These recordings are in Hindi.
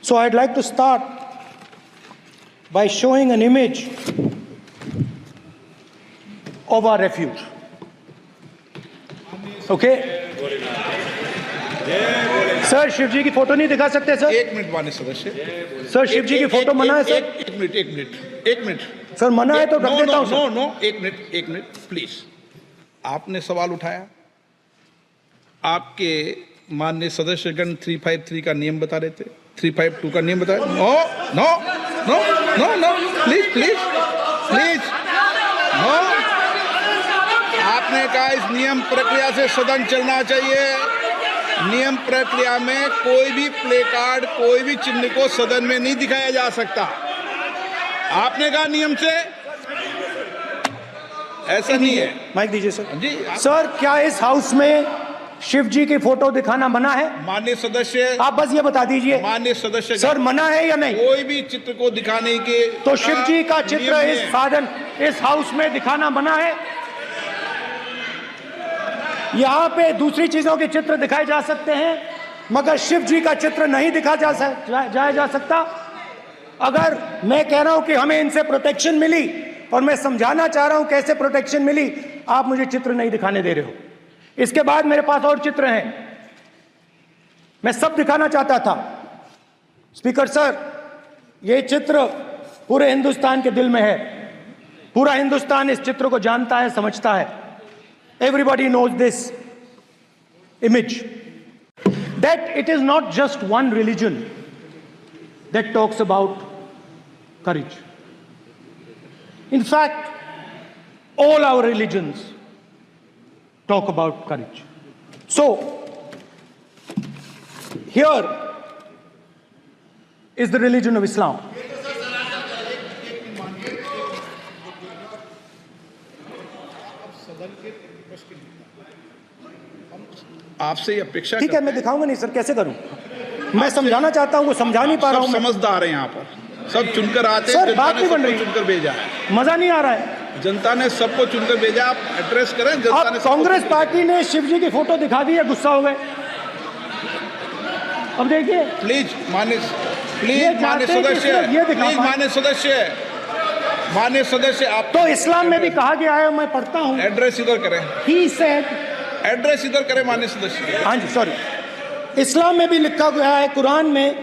So I'd like to start by showing an image of our refuge. Okay? Sir Shiv ji की फोटो नहीं दिखा सकते सर? एक मिनट माननीय सदस्य। सर शिव जी की फोटो मना है सर? एक मिनट सर मना है तो रख देता हूं सर। नो एक मिनट प्लीज। आपने सवाल उठाया, आपके माननीय सदस्यगण 353 का नियम बता रहे थे, 352 का नियम बताया। No please no. आपने कहा इस नियम प्रक्रिया से सदन चलना चाहिए। नियम प्रक्रिया में कोई भी प्ले कार्ड, कोई भी चिन्ह को सदन में नहीं दिखाया जा सकता। आपने कहा नियम से, ऐसा नहीं है। माइक दीजिए सर। जी सर क्या इस हाउस में शिव जी की फोटो दिखाना मना है? माननीय सदस्य, आप बस ये बता दीजिए माननीय सदस्य सर मना है या नहीं? कोई भी चित्र को दिखाने के तो शिव जी का चित्र इस हाउस में दिखाना मना है। यहाँ पे दूसरी चीजों के चित्र दिखाए जा सकते हैं, मगर शिव जी का चित्र नहीं दिखाया जा सकता। अगर मैं कह रहा हूं कि हमें इनसे प्रोटेक्शन मिली और मैं समझाना चाह रहा हूं कैसे प्रोटेक्शन मिली, आप मुझे चित्र नहीं दिखाने दे रहे हो। इसके बाद मेरे पास और चित्र हैं, मैं सब दिखाना चाहता था। स्पीकर सर, ये चित्र पूरे हिंदुस्तान के दिल में है। पूरा हिंदुस्तान इस चित्र को जानता है, समझता है। Everybody knows this image, that it is not just one religion that talks about courage. In fact, all our religions talk about courage. So, here is the religion of Islam. आपसे ये अपेक्षा, ठीक है मैं दिखाऊंगा नहीं सर, कैसे करूं? मैं समझाना चाहता हूं, वो समझा नहीं पा रहा हूं। समझदार है यहाँ पर, सब चुनकर आते हैं। सर बात नहीं बन रही, चुनकर भेजा है, मजा नहीं आ रहा है। जनता ने सबको चुनकर भेजा, आप एड्रेस करें। जनता ने, कांग्रेस पार्टी ने शिव जी की फोटो दिखा दी है, गुस्सा हो गए। अब देखिए प्लीज माननीय सदस्य, आप तो इस्लाम में भी कहा गया है, मैं पढ़ता हूं। एड्रेस इधर करें। He said, एड्रेस इधर करें माननीय सदस्य। हाँ जी सॉरी, इस्लाम में भी लिखा गया है, कुरान में,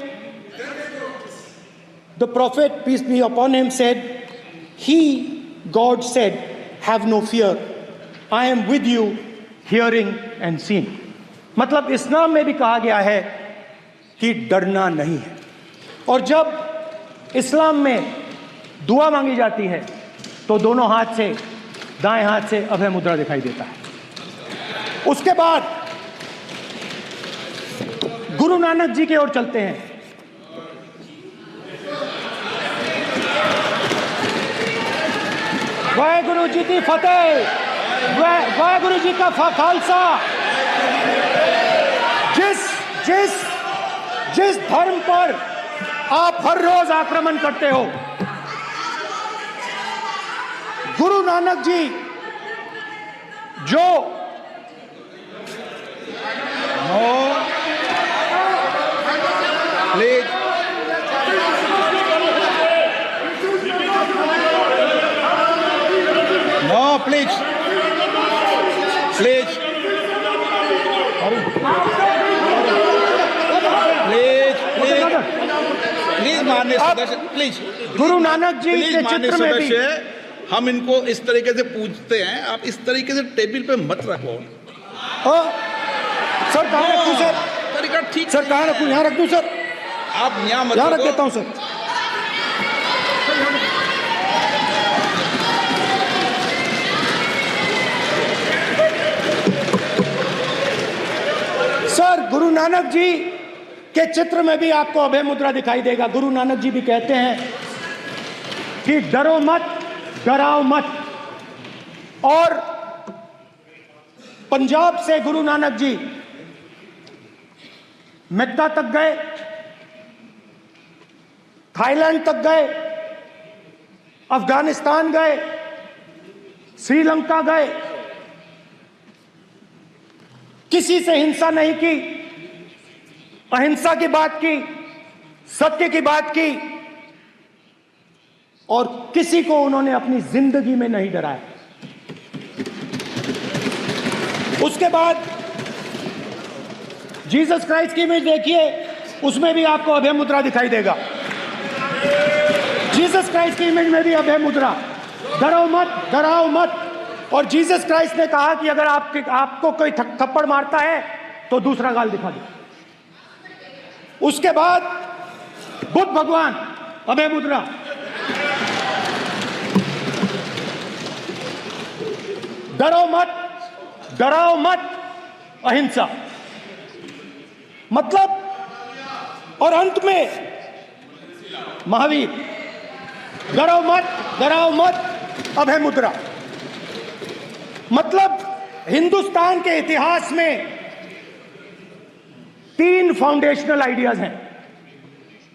the prophet peace be upon him said, he God said, have no fear, I am with you hearing and seeing. मतलब इस्लाम में भी कहा गया है कि डरना नहीं है। और जब इस्लाम में दुआ मांगी जाती है तो दोनों हाथ से, दाएं हाथ से अभय मुद्रा दिखाई देता है। उसके बाद गुरु नानक जी की ओर चलते हैं। वाहेगुरु जी की फतेह, वाहेगुरु जी का खालसा। जिस धर्म पर आप हर रोज आक्रमण करते हो, गुरु नानक जी जो प्लीज माननीय सदस्य, प्लीज गुरु नानक जी के चित्र में भी हम इनको इस तरीके से पूछते हैं, आप इस तरीके से टेबल पे मत रखो। सर कहाँ रखूं सर? तरीका ठीक सर कहाँ रखूं? यहाँ रख दूं सर? आप यहाँ मत यहाँ रख देता हूँ सर। सर गुरु नानक जी के चित्र में भी आपको अभय मुद्रा दिखाई देगा। गुरु नानक जी भी कहते हैं कि डरो मत, डराओ मत। और पंजाब से गुरु नानक जी मेक्का तक गए, थाईलैंड तक गए, अफगानिस्तान गए, श्रीलंका गए, किसी से हिंसा नहीं की, अहिंसा की बात की, सत्य की बात की और किसी को उन्होंने अपनी जिंदगी में नहीं डराया। उसके बाद जीसस क्राइस्ट की इमेज देखिए, उसमें भी आपको अभय मुद्रा दिखाई देगा। जीसस क्राइस्ट की इमेज में भी अभय मुद्रा, डरो मत, डराओ मत। और जीसस क्राइस्ट ने कहा कि अगर आपको कोई थप्पड़ मारता है तो दूसरा गाल दिखा दो। उसके बाद बुद्ध भगवान, अभय मुद्रा। डरो मत, डराओ मत, अहिंसा। मतलब, और अंत में महावीर, डरो मत, डराओ मत, अभय मुद्रा। मतलब हिंदुस्तान के इतिहास में 3 फाउंडेशनल आइडियाज हैं।